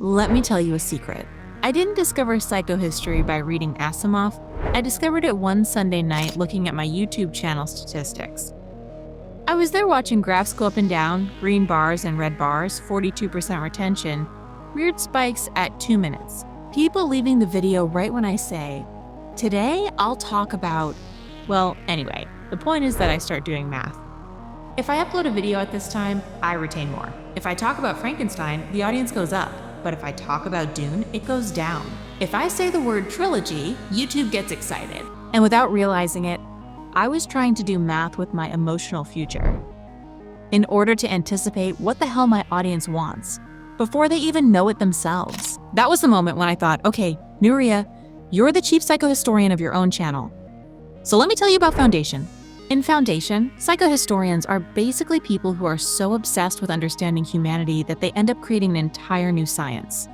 Let me tell you a secret. I didn't discover psychohistory by reading Asimov. I discovered it one Sunday night looking at my YouTube channel statistics. I was there watching graphs go up and down, green bars and red bars, 42% retention, weird spikes at 2 minutes. People leaving the video right when I say, today I'll talk about, well, anyway, the point is that I start doing math. If I upload a video at this time, I retain more. If I talk about Frankenstein, the audience goes up. But if I talk about Dune, it goes down. If I say the word trilogy, YouTube gets excited. And without realizing it, I was trying to do math with my emotional future in order to anticipate what the hell my audience wants before they even know it themselves. That was the moment when I thought, okay, Nuria, you're the chief psychohistorian of your own channel. So let me tell you about Foundation. In Foundation, psychohistorians are basically people who are so obsessed with understanding humanity that they end up creating an entire new science.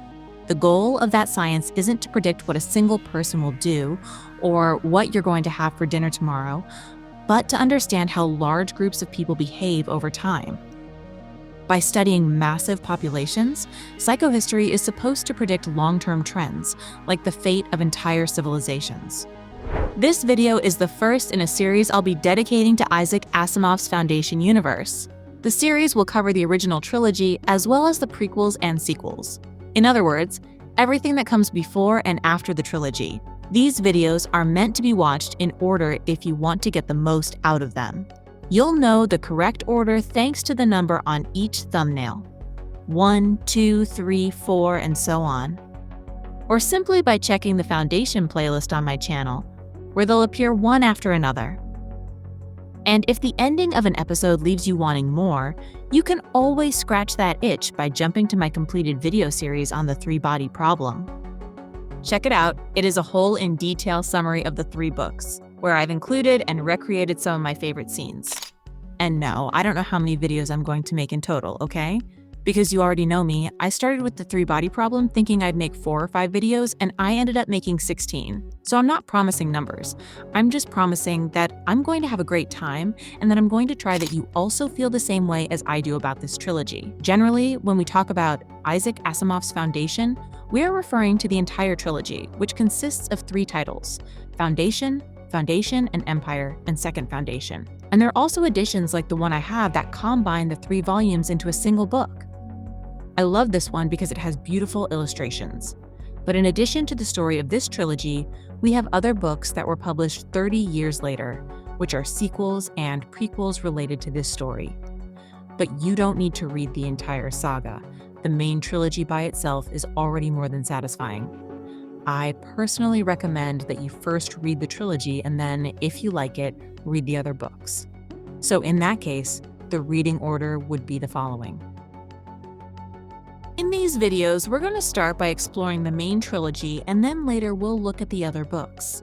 The goal of that science isn't to predict what a single person will do or what you're going to have for dinner tomorrow, but to understand how large groups of people behave over time. By studying massive populations, psychohistory is supposed to predict long-term trends, like the fate of entire civilizations. This video is the first in a series I'll be dedicating to Isaac Asimov's Foundation universe. The series will cover the original trilogy as well as the prequels and sequels. In other words, everything that comes before and after the trilogy. These videos are meant to be watched in order if you want to get the most out of them. You'll know the correct order thanks to the number on each thumbnail. 1, 2, 3, 4, and so on. Or simply by checking the Foundation playlist on my channel, where they'll appear one after another. And if the ending of an episode leaves you wanting more, you can always scratch that itch by jumping to my completed video series on the three-body problem. Check it out, it is a whole in-detail summary of the 3 books, where I've included and recreated some of my favorite scenes. And no, I don't know how many videos I'm going to make in total, okay? Because you already know me, I started with the 3-body problem thinking I'd make 4 or 5 videos, and I ended up making 16. So I'm not promising numbers. I'm just promising that I'm going to have a great time, and that I'm going to try that you also feel the same way as I do about this trilogy. Generally, when we talk about Isaac Asimov's Foundation, we are referring to the entire trilogy, which consists of 3 titles: Foundation, Foundation and Empire, and Second Foundation. And there are also editions like the one I have that combine the 3 volumes into a single book. I love this one because it has beautiful illustrations. But in addition to the story of this trilogy, we have other books that were published 30 years later, which are sequels and prequels related to this story. But you don't need to read the entire saga. The main trilogy by itself is already more than satisfying. I personally recommend that you first read the trilogy and then, if you like it, read the other books. So in that case, the reading order would be the following. In these videos, we're going to start by exploring the main trilogy, and then later we'll look at the other books.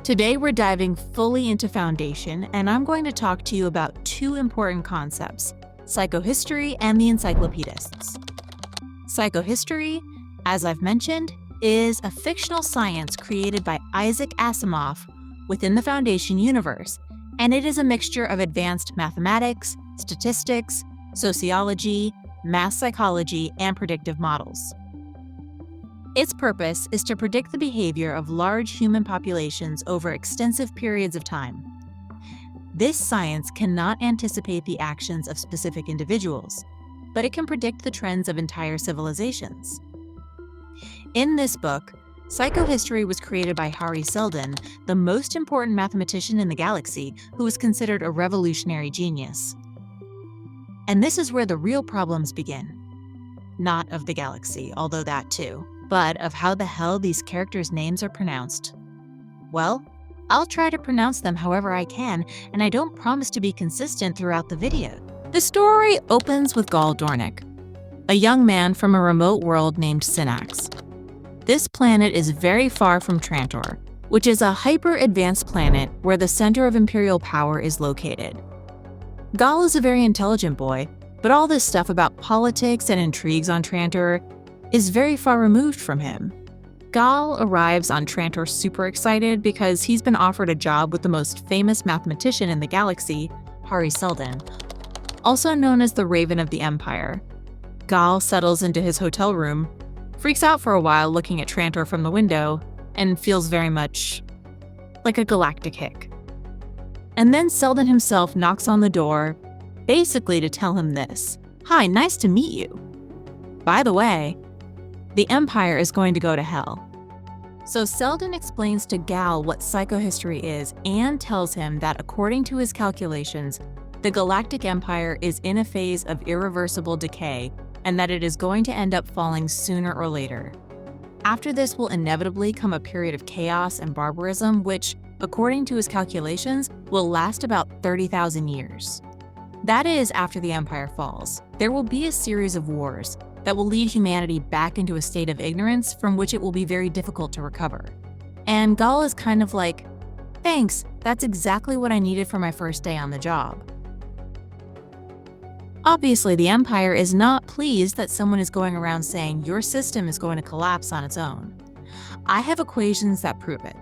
Today we're diving fully into Foundation, and I'm going to talk to you about 2 important concepts: psychohistory and the Encyclopedists. Psychohistory, as I've mentioned, is a fictional science created by Isaac Asimov within the Foundation universe, and it is a mixture of advanced mathematics, statistics, sociology, mass psychology, and predictive models. Its purpose is to predict the behavior of large human populations over extensive periods of time. This science cannot anticipate the actions of specific individuals, but it can predict the trends of entire civilizations. In this book, Psychohistory was created by Harry Seldon, the most important mathematician in the galaxy, who was considered a revolutionary genius. And this is where the real problems begin. Not of the galaxy, although that too, but of how the hell these characters' names are pronounced. Well, I'll try to pronounce them however I can, and I don't promise to be consistent throughout the video. The story opens with Gaal Dornick, a young man from a remote world named Synax. This planet is very far from Trantor, which is a hyper-advanced planet where the center of imperial power is located. Gaal is a very intelligent boy, but all this stuff about politics and intrigues on Trantor is very far removed from him. Gaal arrives on Trantor super excited because he's been offered a job with the most famous mathematician in the galaxy, Harry Seldon, also known as the Raven of the Empire. Gaal settles into his hotel room, freaks out for a while looking at Trantor from the window, and feels very much like a galactic hick. And then Seldon himself knocks on the door, basically to tell him this: "Hi, nice to meet you. By the way, the Empire is going to go to hell." So Seldon explains to Gaal what psychohistory is and tells him that according to his calculations, the Galactic Empire is in a phase of irreversible decay and that it is going to end up falling sooner or later. After this will inevitably come a period of chaos and barbarism, which, according to his calculations, will last about 30,000 years. That is, after the Empire falls, there will be a series of wars that will lead humanity back into a state of ignorance from which it will be very difficult to recover. And Gaal is kind of like, "Thanks, that's exactly what I needed for my first day on the job." Obviously, the Empire is not pleased that someone is going around saying your system is going to collapse on its own. I have equations that prove it.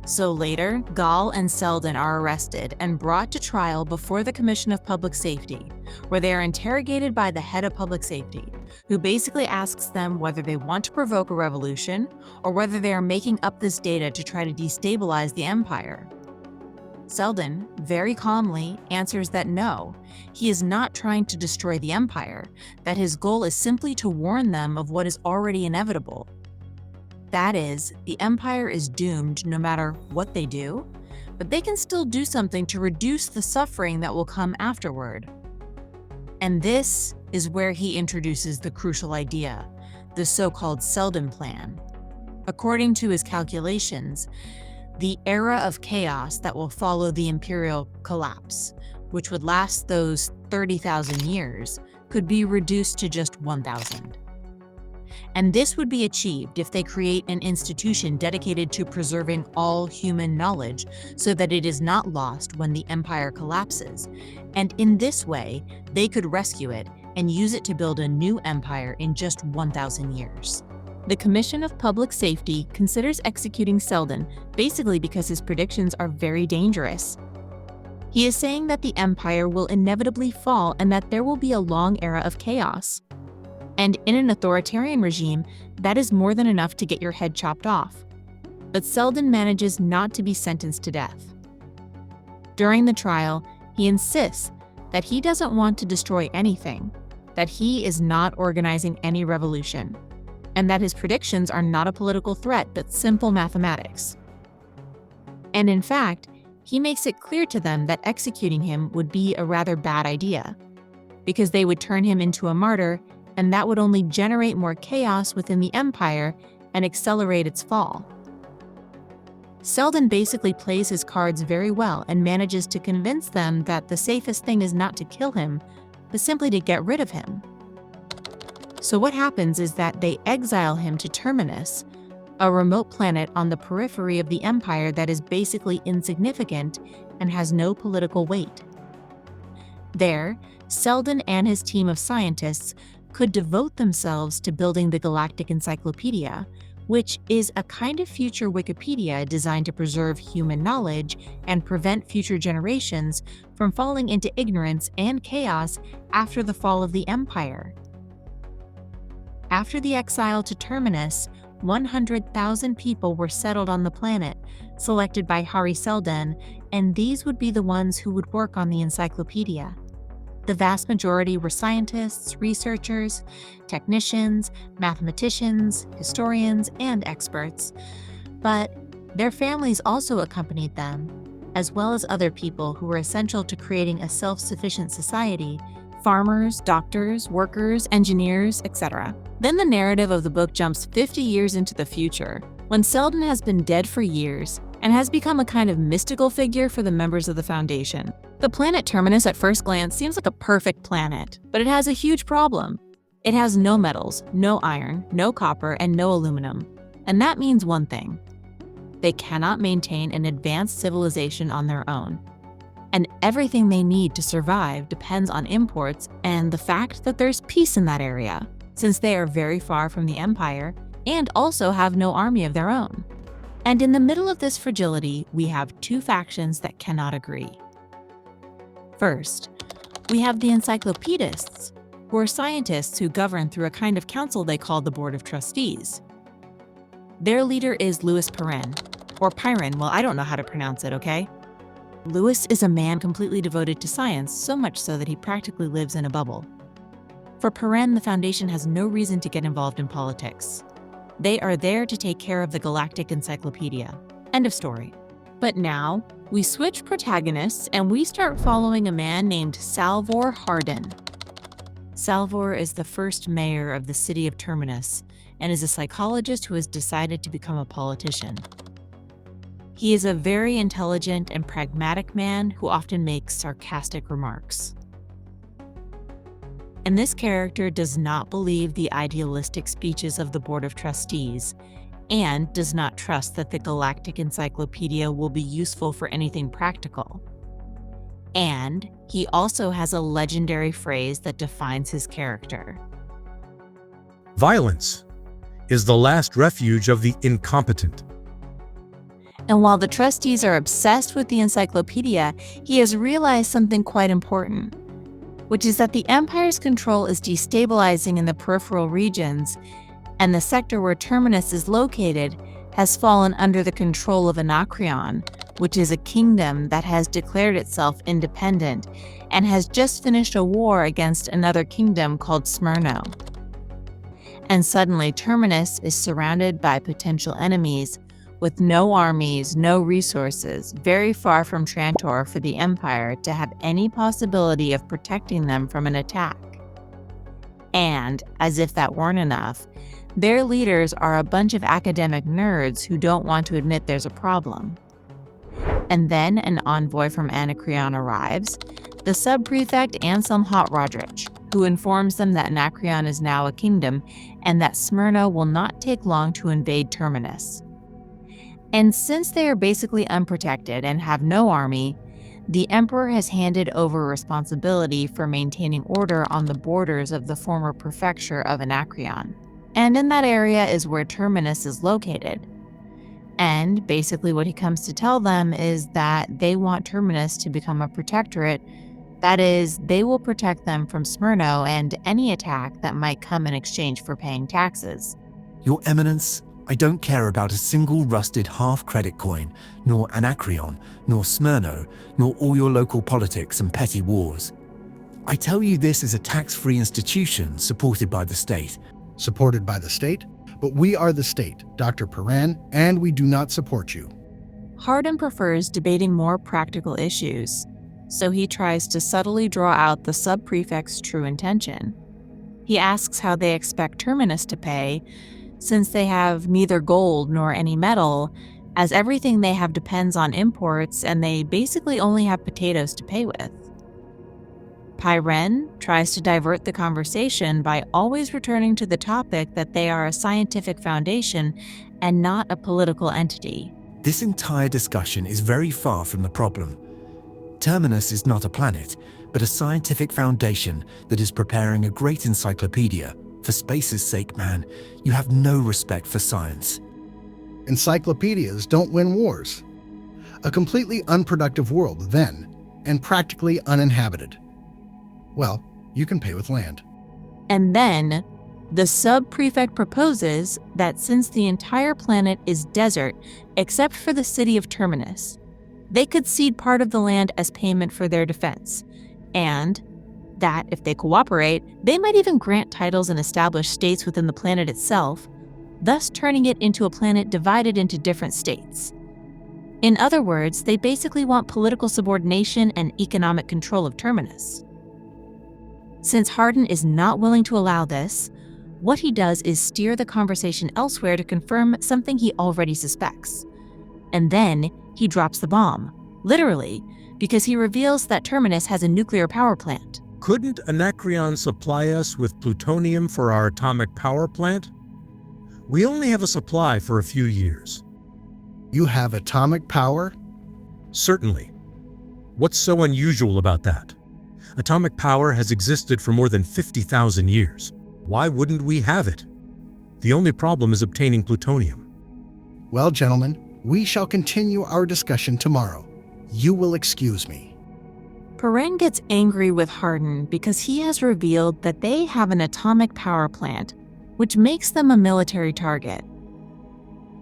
So later, Gaal and Seldon are arrested and brought to trial before the Commission of Public Safety, where they are interrogated by the head of public safety, who basically asks them whether they want to provoke a revolution or whether they are making up this data to try to destabilize the Empire. Seldon, very calmly, answers that no, he is not trying to destroy the Empire, that his goal is simply to warn them of what is already inevitable. That is, the Empire is doomed no matter what they do, but they can still do something to reduce the suffering that will come afterward. And this is where he introduces the crucial idea, the so-called Seldon Plan. According to his calculations, the era of chaos that will follow the Imperial collapse, which would last those 30,000 years, could be reduced to just 1,000. And this would be achieved if they create an institution dedicated to preserving all human knowledge so that it is not lost when the Empire collapses. And in this way, they could rescue it and use it to build a new empire in just 1,000 years. The Commission of Public Safety considers executing Seldon basically because his predictions are very dangerous. He is saying that the Empire will inevitably fall and that there will be a long era of chaos. And in an authoritarian regime, that is more than enough to get your head chopped off. But Seldon manages not to be sentenced to death. During the trial, he insists that he doesn't want to destroy anything, that he is not organizing any revolution, and that his predictions are not a political threat but simple mathematics. And in fact, he makes it clear to them that executing him would be a rather bad idea, because they would turn him into a martyr, and that would only generate more chaos within the Empire and accelerate its fall. Seldon basically plays his cards very well and manages to convince them that the safest thing is not to kill him, but simply to get rid of him. So what happens is that they exile him to Terminus, a remote planet on the periphery of the Empire that is basically insignificant and has no political weight. There, Seldon and his team of scientists could devote themselves to building the Galactic Encyclopedia, which is a kind of future Wikipedia designed to preserve human knowledge and prevent future generations from falling into ignorance and chaos after the fall of the Empire. After the exile to Terminus, 100,000 people were settled on the planet, selected by Harry Seldon, and these would be the ones who would work on the encyclopedia. The vast majority were scientists, researchers, technicians, mathematicians, historians, and experts. But their families also accompanied them, as well as other people who were essential to creating a self-sufficient society: farmers, doctors, workers, engineers, etc. Then the narrative of the book jumps 50 years into the future, when Seldon has been dead for years and has become a kind of mystical figure for the members of the Foundation. The planet Terminus at first glance seems like a perfect planet, but it has a huge problem. It has no metals, no iron, no copper, and no aluminum. And that means one thing: they cannot maintain an advanced civilization on their own. And everything they need to survive depends on imports and the fact that there's peace in that area, since they are very far from the Empire and also have no army of their own. And in the middle of this fragility, we have two factions that cannot agree. First, we have the Encyclopedists, who are scientists who govern through a kind of council they call the Board of Trustees. Their leader is Louis Perrin, or Pyron, well, I don't know how to pronounce it, okay? Louis is a man completely devoted to science, so much so that he practically lives in a bubble. For Perrin, the Foundation has no reason to get involved in politics. They are there to take care of the Galactic Encyclopedia. End of story. But now, we switch protagonists and we start following a man named Salvor Hardin. Salvor is the first mayor of the city of Terminus and is a psychologist who has decided to become a politician. He is a very intelligent and pragmatic man who often makes sarcastic remarks. And this character does not believe the idealistic speeches of the Board of Trustees and does not trust that the Galactic Encyclopedia will be useful for anything practical. And he also has a legendary phrase that defines his character. Violence is the last refuge of the incompetent. And while the trustees are obsessed with the encyclopedia, he has realized something quite important, which is that the Empire's control is destabilizing in the peripheral regions, and the sector where Terminus is located has fallen under the control of Anacreon, which is a kingdom that has declared itself independent and has just finished a war against another kingdom called Smyrno. And suddenly Terminus is surrounded by potential enemies with no armies, no resources, very far from Trantor for the Empire to have any possibility of protecting them from an attack. And, as if that weren't enough, their leaders are a bunch of academic nerds who don't want to admit there's a problem. And then an envoy from Anacreon arrives, the sub-prefect Anselm Hot-Rodrich, who informs them that Anacreon is now a kingdom and that Smyrna will not take long to invade Terminus. And since they are basically unprotected and have no army, the Emperor has handed over responsibility for maintaining order on the borders of the former prefecture of Anacreon. And in that area is where Terminus is located. And basically what he comes to tell them is that they want Terminus to become a protectorate. That is, they will protect them from Smyrno and any attack that might come in exchange for paying taxes. Your Eminence, I don't care about a single rusted half-credit coin, nor Anacreon, nor Smyrno, nor all your local politics and petty wars. I tell you this is a tax-free institution supported by the state. Supported by the state? But we are the state, Dr. Perrin, and we do not support you. Hardin prefers debating more practical issues, so he tries to subtly draw out the sub-prefect's true intention. He asks how they expect Terminus to pay, since they have neither gold nor any metal, as everything they have depends on imports and they basically only have potatoes to pay with. Pyren tries to divert the conversation by always returning to the topic that they are a scientific foundation and not a political entity. This entire discussion is very far from the problem. Terminus is not a planet, but a scientific foundation that is preparing a great encyclopedia. For space's sake, man, you have no respect for science. Encyclopedias don't win wars. A completely unproductive world then, and practically uninhabited. Well, you can pay with land. And then, the sub-prefect proposes that since the entire planet is desert except for the city of Terminus, they could cede part of the land as payment for their defense, and that if they cooperate, they might even grant titles and establish states within the planet itself, thus turning it into a planet divided into different states. In other words, they basically want political subordination and economic control of Terminus. Since Hardin is not willing to allow this, what he does is steer the conversation elsewhere to confirm something he already suspects. And then he drops the bomb, literally, because he reveals that Terminus has a nuclear power plant. Couldn't Anacreon supply us with plutonium for our atomic power plant? We only have a supply for a few years. You have atomic power? Certainly. What's so unusual about that? Atomic power has existed for more than 50,000 years. Why wouldn't we have it? The only problem is obtaining plutonium. Well, gentlemen, we shall continue our discussion tomorrow. You will excuse me. Perrin gets angry with Hardin because he has revealed that they have an atomic power plant, which makes them a military target.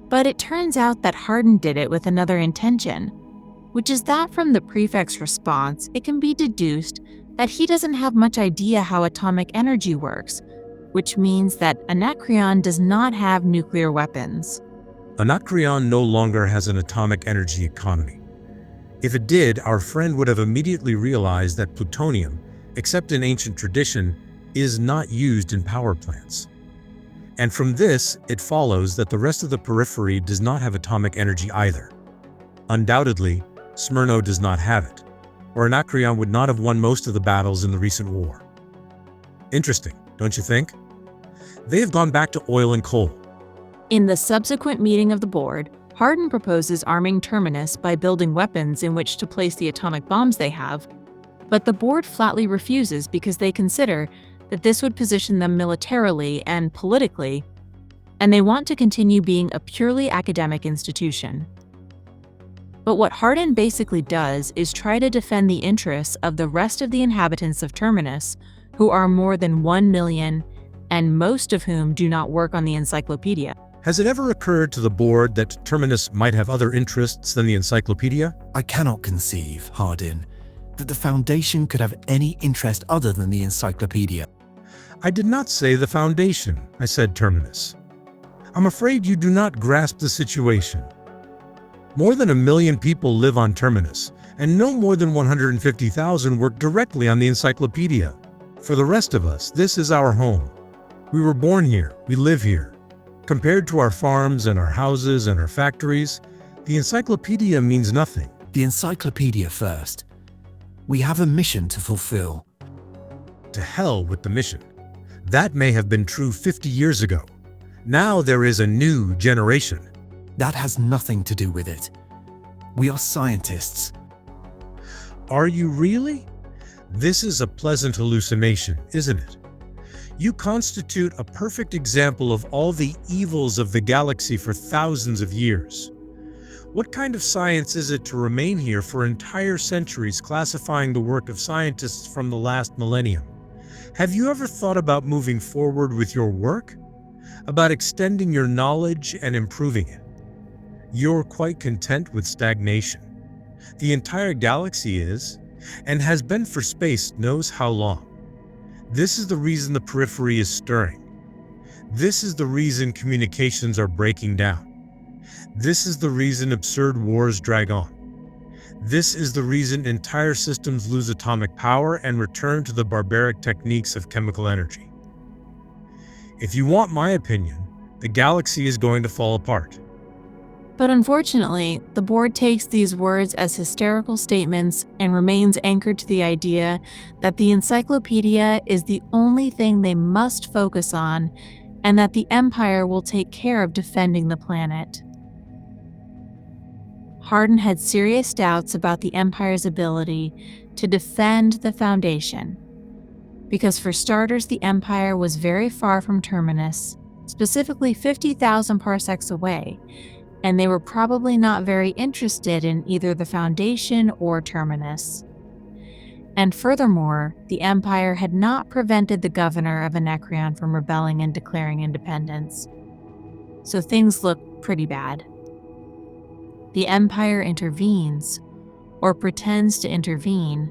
But it turns out that Hardin did it with another intention, which is that from the prefect's response, it can be deduced that he doesn't have much idea how atomic energy works, which means that Anacreon does not have nuclear weapons. Anacreon no longer has an atomic energy economy. If it did, our friend would have immediately realized that plutonium, except in ancient tradition, is not used in power plants. And from this, it follows that the rest of the periphery does not have atomic energy either. Undoubtedly, Smyrno does not have it, or Anacreon would not have won most of the battles in the recent war. Interesting, don't you think? They have gone back to oil and coal. In the subsequent meeting of the board, Hardin proposes arming Terminus by building weapons in which to place the atomic bombs they have, but the board flatly refuses because they consider that this would position them militarily and politically, and they want to continue being a purely academic institution. But what Hardin basically does is try to defend the interests of the rest of the inhabitants of Terminus, who are more than 1 million, and most of whom do not work on the Encyclopedia. Has it ever occurred to the board that Terminus might have other interests than the Encyclopedia? I cannot conceive, Hardin, that the Foundation could have any interest other than the Encyclopedia. I did not say the Foundation, I said Terminus. I'm afraid you do not grasp the situation. More than 1 million people live on Terminus, and no more than 150,000 work directly on the Encyclopedia. For the rest of us, this is our home. We were born here, we live here. Compared to our farms and our houses and our factories, the Encyclopedia means nothing. The Encyclopedia first. We have a mission to fulfill. To hell with the mission. That may have been true 50 years ago. Now there is a new generation. That has nothing to do with it. We are scientists. Are you really? This is a pleasant hallucination, isn't it? You constitute a perfect example of all the evils of the galaxy for thousands of years. What kind of science is it to remain here for entire centuries classifying the work of scientists from the last millennium? Have you ever thought about moving forward with your work? About extending your knowledge and improving it? You're quite content with stagnation. The entire galaxy is, and has been for space knows how long. This is the reason the periphery is stirring. This is the reason communications are breaking down. This is the reason absurd wars drag on. This is the reason entire systems lose atomic power and return to the barbaric techniques of chemical energy. If you want my opinion, the galaxy is going to fall apart. But unfortunately, the board takes these words as hysterical statements and remains anchored to the idea that the Encyclopedia is the only thing they must focus on and that the Empire will take care of defending the planet. Hardin had serious doubts about the Empire's ability to defend the Foundation. Because for starters, the Empire was very far from Terminus, specifically 50,000 parsecs away, and they were probably not very interested in either the Foundation or Terminus. And furthermore, the Empire had not prevented the governor of Anacreon from rebelling and declaring independence. So things look pretty bad. The Empire intervenes, or pretends to intervene,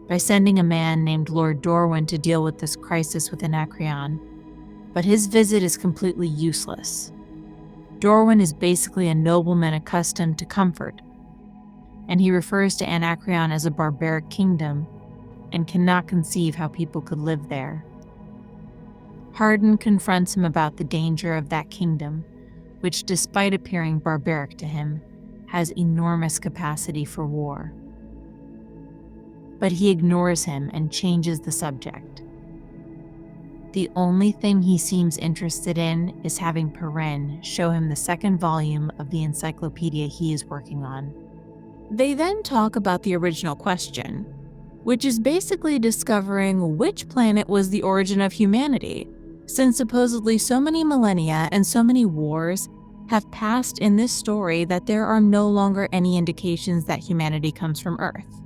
by sending a man named Lord Dorwin to deal with this crisis with Anacreon. But his visit is completely useless. Dorwin is basically a nobleman accustomed to comfort, and he refers to Anacreon as a barbaric kingdom and cannot conceive how people could live there. Hardin confronts him about the danger of that kingdom, which, despite appearing barbaric to him, has enormous capacity for war. But he ignores him and changes the subject. The only thing he seems interested in is having Perrin show him the second volume of the encyclopedia he is working on. They then talk about the original question, which is basically discovering which planet was the origin of humanity, since supposedly so many millennia and so many wars have passed in this story that there are no longer any indications that humanity comes from Earth.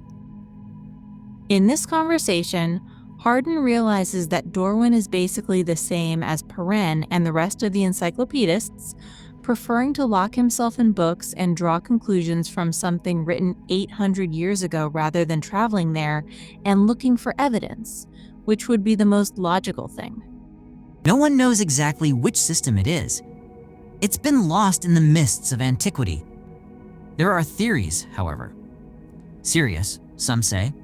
In this conversation, Hardin realizes that Dorwin is basically the same as Perrin and the rest of the Encyclopedists, preferring to lock himself in books and draw conclusions from something written 800 years ago rather than traveling there and looking for evidence, which would be the most logical thing. No one knows exactly which system it is. It's been lost in the mists of antiquity. There are theories, however. Sirius, some say.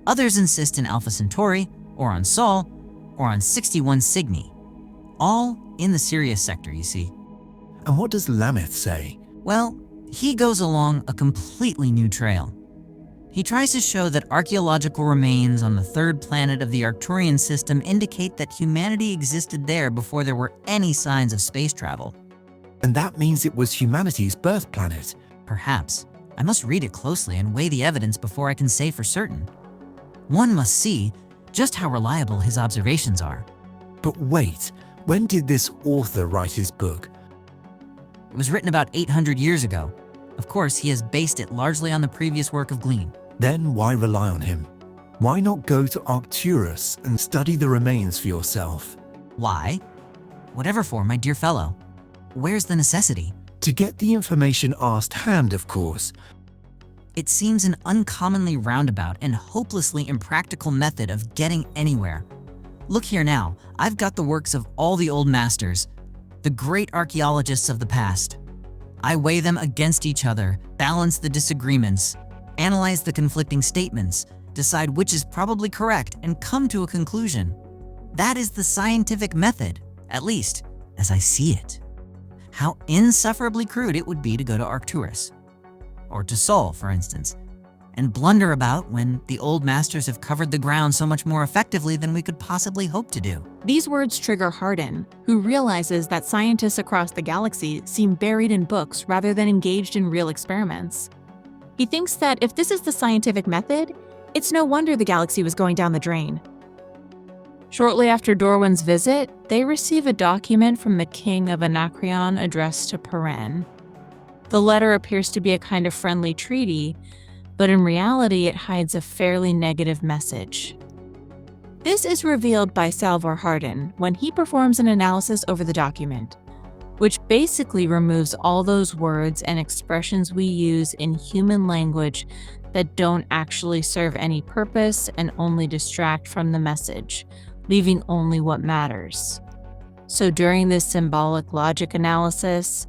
Others insist in Alpha Centauri, or on Sol, or on 61 Cygni. All in the Sirius sector, you see. And what does Lameth say? Well, he goes along a completely new trail. He tries to show that archaeological remains on the third planet of the Arcturian system indicate that humanity existed there before there were any signs of space travel. And that means it was humanity's birth planet. Perhaps. I must read it closely and weigh the evidence before I can say for certain. One must see just how reliable his observations are. But wait, when did this author write his book? It was written about 800 years ago. Of course, he has based it largely on the previous work of Glean. Then why rely on him? Why not go to Arcturus and study the remains for yourself? Why? Whatever for, my dear fellow. Where's the necessity? To get the information asked hand, of course. It seems an uncommonly roundabout and hopelessly impractical method of getting anywhere. Look here now, I've got the works of all the old masters, the great archaeologists of the past. I weigh them against each other, balance the disagreements, analyze the conflicting statements, decide which is probably correct, and come to a conclusion. That is the scientific method, at least, as I see it. How insufferably crude it would be to go to Arcturus, or to Sol, for instance, and blunder about when the old masters have covered the ground so much more effectively than we could possibly hope to do. These words trigger Hardin, who realizes that scientists across the galaxy seem buried in books rather than engaged in real experiments. He thinks that if this is the scientific method, it's no wonder the galaxy was going down the drain. Shortly after Dorwin's visit, they receive a document from the King of Anacreon addressed to Perrin. The letter appears to be a kind of friendly treaty, but in reality it hides a fairly negative message. This is revealed by Salvor Hardin when he performs an analysis over the document, which basically removes all those words and expressions we use in human language that don't actually serve any purpose and only distract from the message, leaving only what matters. So during this symbolic logic analysis,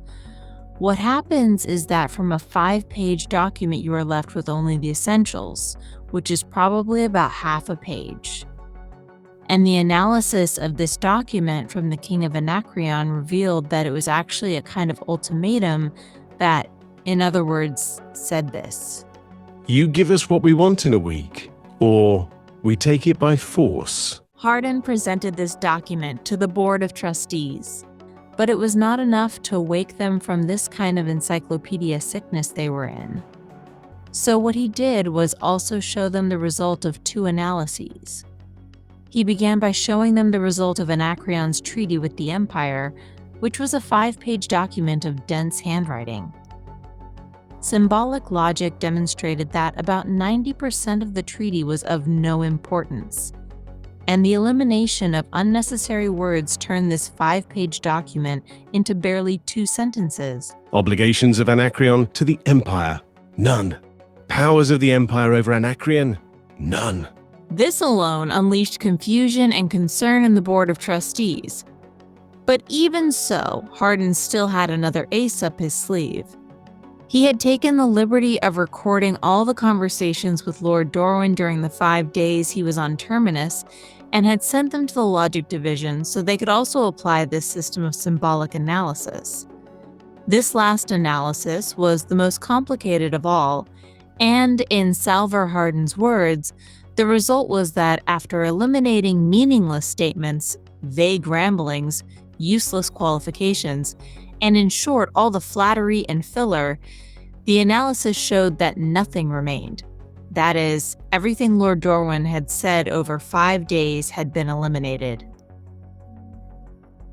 what happens is that from a 5-page document you are left with only the essentials, which is probably about half a page. And the analysis of this document from the King of Anacreon revealed that it was actually a kind of ultimatum that, in other words, said this: You give us what we want in a week, or we take it by force. Hardin presented this document to the Board of Trustees, but it was not enough to wake them from this kind of encyclopedia sickness they were in. So what he did was also show them the result of 2 analyses. He began by showing them the result of Anacreon's treaty with the Empire, which was a 5-page document of dense handwriting. Symbolic logic demonstrated that about 90% of the treaty was of no importance, and the elimination of unnecessary words turned this 5-page document into barely 2 sentences. Obligations of Anacreon to the Empire? None. Powers of the Empire over Anacreon? None. This alone unleashed confusion and concern in the Board of Trustees. But even so, Hardin still had another ace up his sleeve. He had taken the liberty of recording all the conversations with Lord Dorwin during the 5 days he was on Terminus, and had sent them to the Logic Division so they could also apply this system of symbolic analysis. This last analysis was the most complicated of all, and in Salvor Hardin's words, the result was that after eliminating meaningless statements, vague ramblings, useless qualifications, and in short, all the flattery and filler, the analysis showed that nothing remained. That is, everything Lord Dorwin had said over 5 days had been eliminated.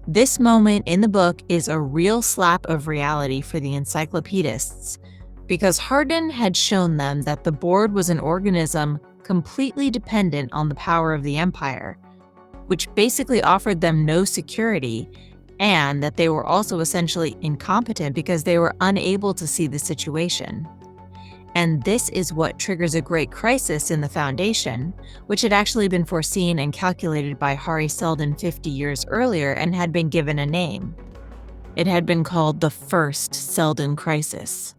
This moment in the book is a real slap of reality for the Encyclopedists, because Hardin had shown them that the board was an organism completely dependent on the power of the Empire, which basically offered them no security, and that they were also essentially incompetent because they were unable to see the situation. And this is what triggers a great crisis in the Foundation, which had actually been foreseen and calculated by Harry Seldon 50 years earlier and had been given a name. It had been called the First Seldon Crisis.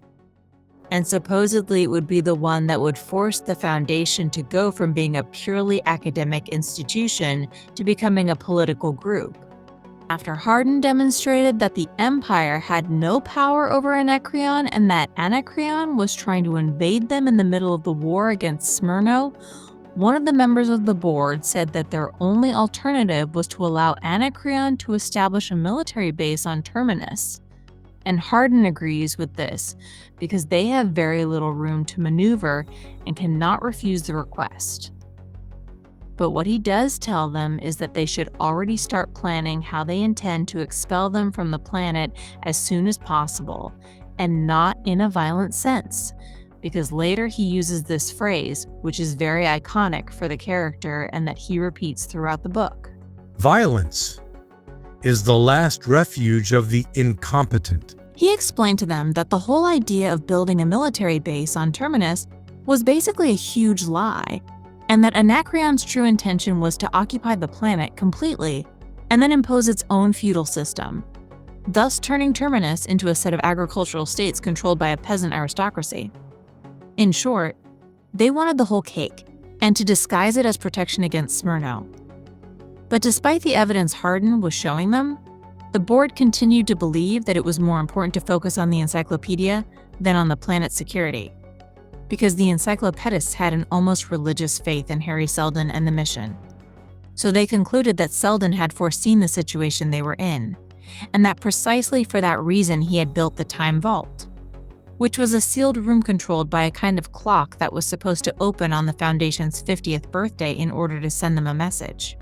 And supposedly it would be the one that would force the Foundation to go from being a purely academic institution to becoming a political group. After Hardin demonstrated that the Empire had no power over Anacreon and that Anacreon was trying to invade them in the middle of the war against Smyrno, one of the members of the board said that their only alternative was to allow Anacreon to establish a military base on Terminus. And Hardin agrees with this because they have very little room to maneuver and cannot refuse the request. But what he does tell them is that they should already start planning how they intend to expel them from the planet as soon as possible, and not in a violent sense, because later he uses this phrase, which is very iconic for the character and that he repeats throughout the book. Violence is the last refuge of the incompetent. He explained to them that the whole idea of building a military base on Terminus was basically a huge lie, and that Anacreon's true intention was to occupy the planet completely and then impose its own feudal system, thus turning Terminus into a set of agricultural states controlled by a peasant aristocracy. In short, they wanted the whole cake, and to disguise it as protection against Smyrno. But despite the evidence Hardin was showing them, the board continued to believe that it was more important to focus on the Encyclopedia than on the planet's security, because the Encyclopedists had an almost religious faith in Harry Seldon and the mission. So they concluded that Seldon had foreseen the situation they were in, and that precisely for that reason he had built the Time Vault, which was a sealed room controlled by a kind of clock that was supposed to open on the Foundation's 50th birthday in order to send them a message.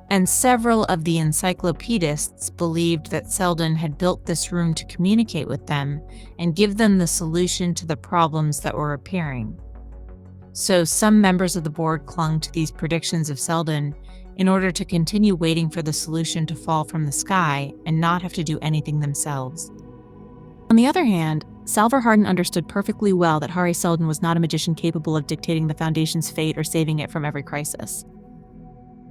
And several of the Encyclopedists believed that Seldon had built this room to communicate with them and give them the solution to the problems that were appearing. So some members of the board clung to these predictions of Seldon in order to continue waiting for the solution to fall from the sky and not have to do anything themselves. On the other hand, Salvor Hardin understood perfectly well that Harry Seldon was not a magician capable of dictating the Foundation's fate or saving it from every crisis.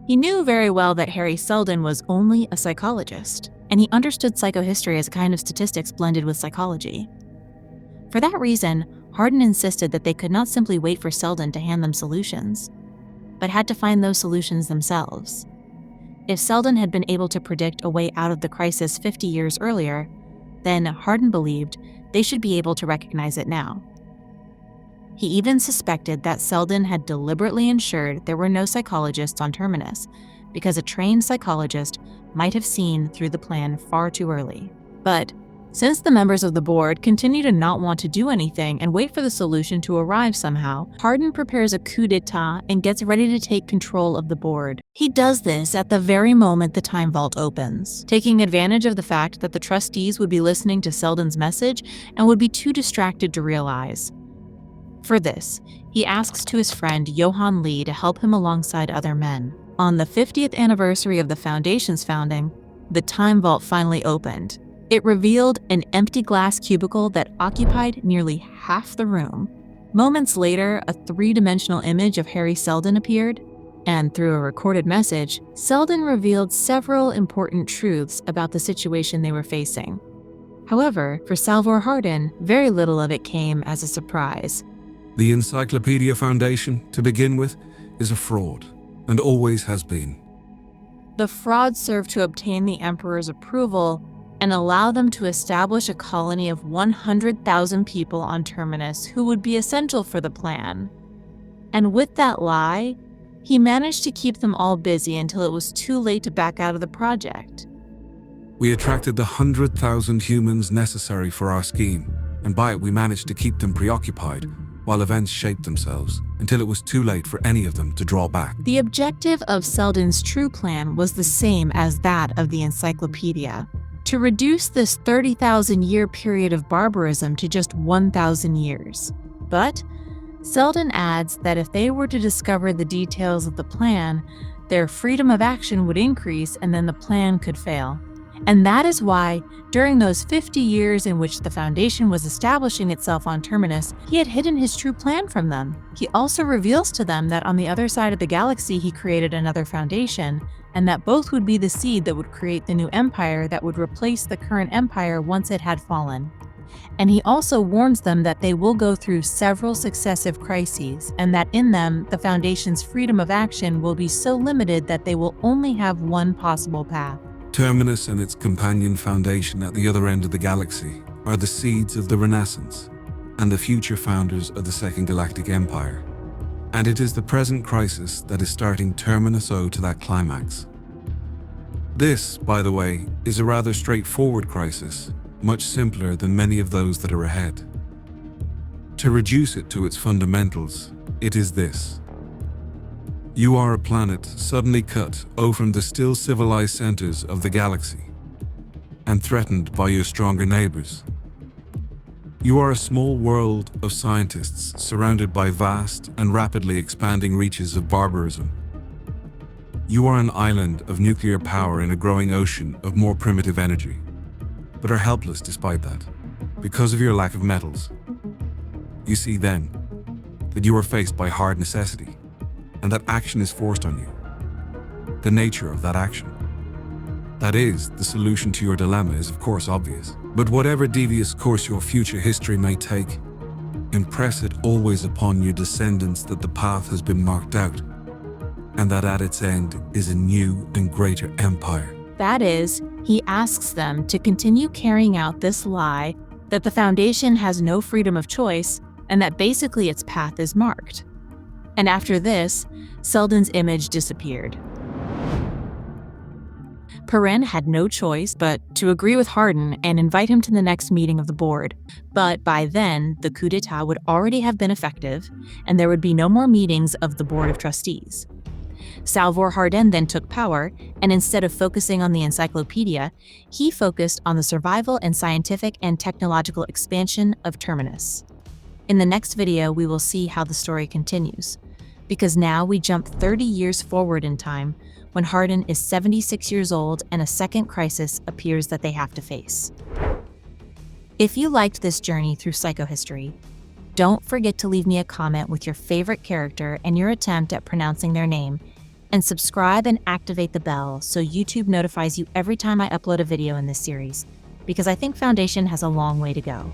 He knew very well that Harry Seldon was only a psychologist, and he understood psychohistory as a kind of statistics blended with psychology. For that reason, Hardin insisted that they could not simply wait for Seldon to hand them solutions, but had to find those solutions themselves. If Seldon had been able to predict a way out of the crisis 50 years earlier, then Hardin believed they should be able to recognize it now. He even suspected that Seldon had deliberately ensured there were no psychologists on Terminus, because a trained psychologist might have seen through the plan far too early. But since the members of the board continue to not want to do anything and wait for the solution to arrive somehow, Hardin prepares a coup d'etat and gets ready to take control of the board. He does this at the very moment the Time Vault opens, taking advantage of the fact that the trustees would be listening to Seldon's message and would be too distracted to realize. For this, he asks to his friend Johann Lee to help him alongside other men. On the 50th anniversary of the Foundation's founding, the Time Vault finally opened. It revealed an empty glass cubicle that occupied nearly half the room. Moments later, a three-dimensional image of Harry Seldon appeared, and through a recorded message, Seldon revealed several important truths about the situation they were facing. However, for Salvor Hardin, very little of it came as a surprise. The Encyclopedia Foundation, to begin with, is a fraud, and always has been. The fraud served to obtain the Emperor's approval and allow them to establish a colony of 100,000 people on Terminus who would be essential for the plan. And with that lie, he managed to keep them all busy until it was too late to back out of the project. We attracted the 100,000 humans necessary for our scheme, and by it we managed to keep them preoccupied, while events shaped themselves, until it was too late for any of them to draw back. The objective of Seldon's true plan was the same as that of the Encyclopedia: to reduce this 30,000-year period of barbarism to just 1,000 years. But Seldon adds that if they were to discover the details of the plan, their freedom of action would increase and then the plan could fail. And that is why, during those 50 years in which the Foundation was establishing itself on Terminus, he had hidden his true plan from them. He also reveals to them that on the other side of the galaxy he created another Foundation, and that both would be the seed that would create the new empire that would replace the current empire once it had fallen. And he also warns them that they will go through several successive crises, and that in them, the Foundation's freedom of action will be so limited that they will only have one possible path. Terminus and its companion Foundation at the other end of the galaxy are the seeds of the Renaissance and the future founders of the Second Galactic Empire. And it is the present crisis that is starting Terminus O to that climax. This, by the way, is a rather straightforward crisis, much simpler than many of those that are ahead. To reduce it to its fundamentals, it is this. You are a planet suddenly cut off from the still civilized centers of the galaxy and threatened by your stronger neighbors. You are a small world of scientists surrounded by vast and rapidly expanding reaches of barbarism. You are an island of nuclear power in a growing ocean of more primitive energy, but are helpless despite that, because of your lack of metals. You see then that you are faced by hard necessity, and that action is forced on you. The nature of that action. That is, the solution to your dilemma is of course obvious, but whatever devious course your future history may take, impress it always upon your descendants that the path has been marked out, and that at its end is a new and greater empire. That is, he asks them to continue carrying out this lie that the Foundation has no freedom of choice and that basically its path is marked. And after this, Seldon's image disappeared. Perrin had no choice but to agree with Hardin and invite him to the next meeting of the board. But by then, the coup d'etat would already have been effective, and there would be no more meetings of the Board of Trustees. Salvor Hardin then took power, and instead of focusing on the Encyclopedia, he focused on the survival and scientific and technological expansion of Terminus. In the next video, we will see how the story continues, because now we jump 30 years forward in time when Hardin is 76 years old and a second crisis appears that they have to face. If you liked this journey through psychohistory, don't forget to leave me a comment with your favorite character and your attempt at pronouncing their name, and subscribe and activate the bell so YouTube notifies you every time I upload a video in this series, because I think Foundation has a long way to go.